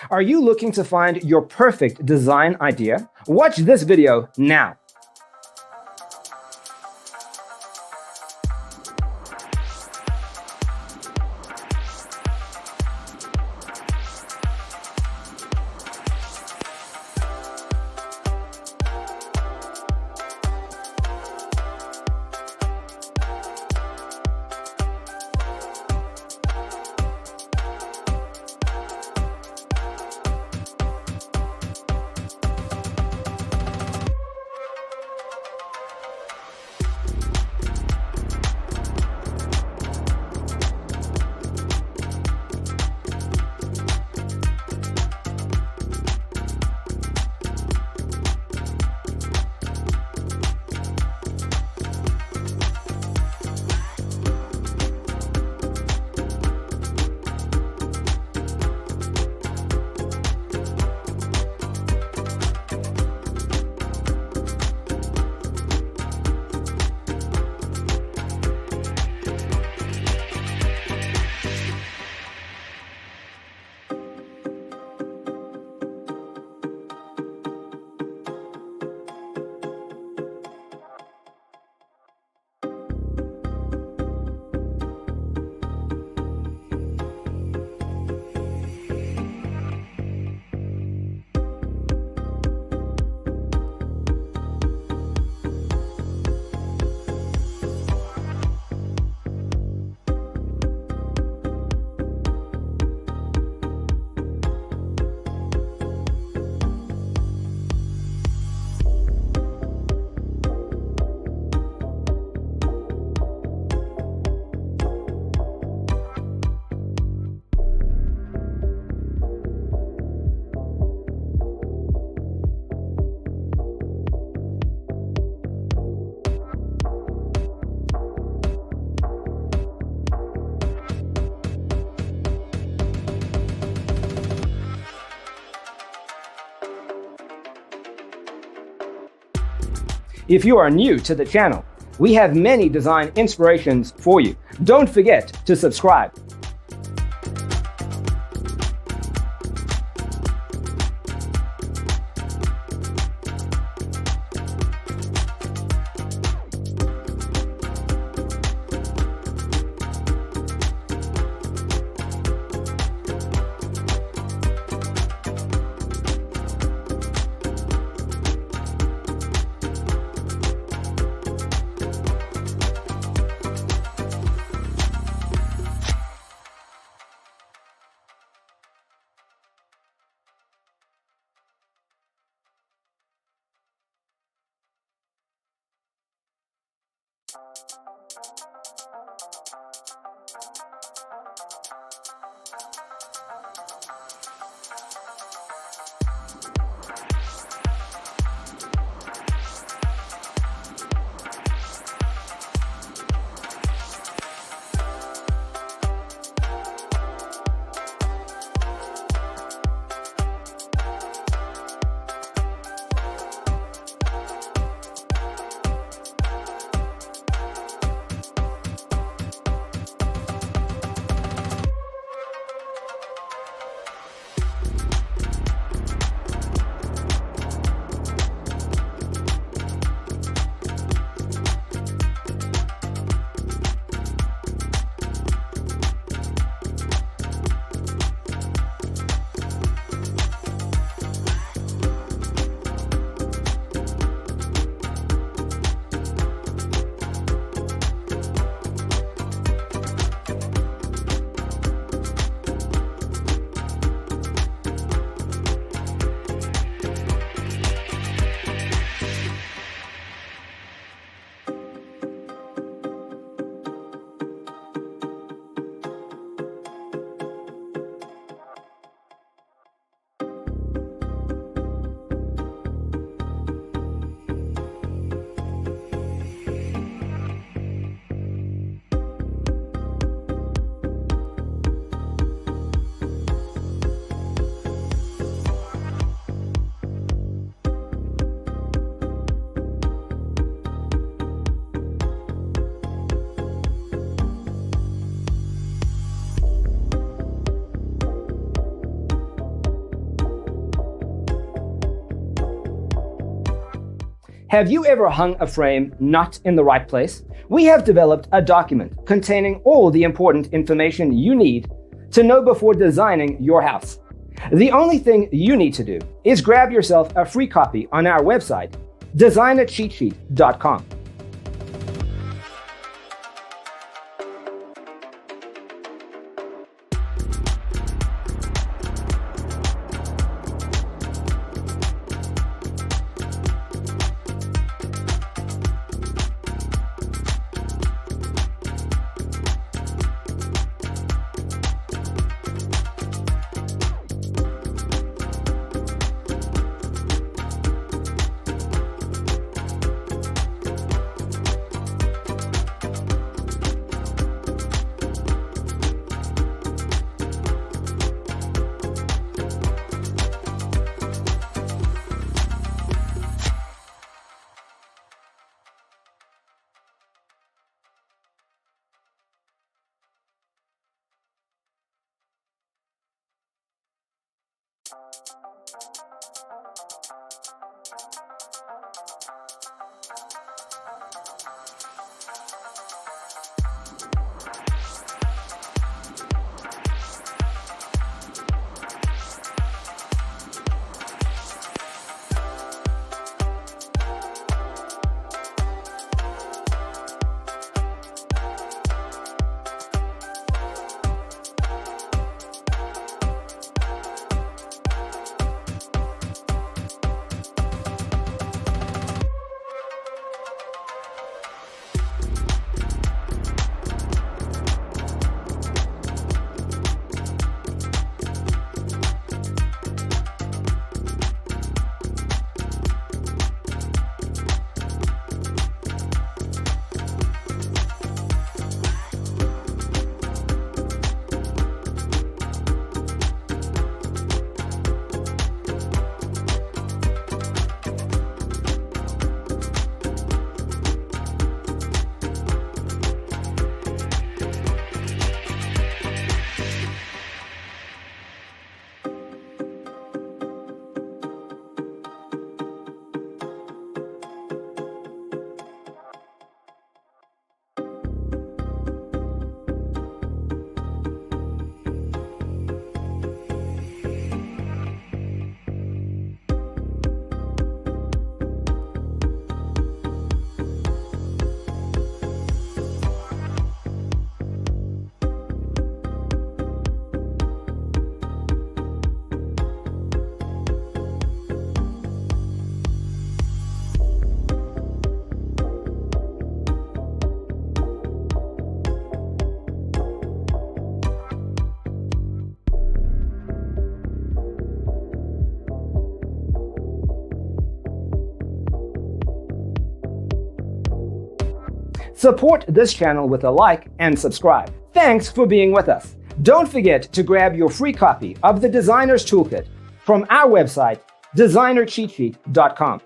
Are you looking to find your perfect design idea? Watch this video now. If you are new to the channel, we have many design inspirations for you. Don't forget to subscribe. Have you ever hung a frame not in the right place? We have developed a document containing all the important information you need to know before designing your house. The only thing you need to do is grab yourself a free copy on our website, designercheatsheet.com. Support this channel with a like and subscribe. Thanks for being with us. Don't forget to grab your free copy of the Designer's Toolkit from our website, designercheatsheet.com.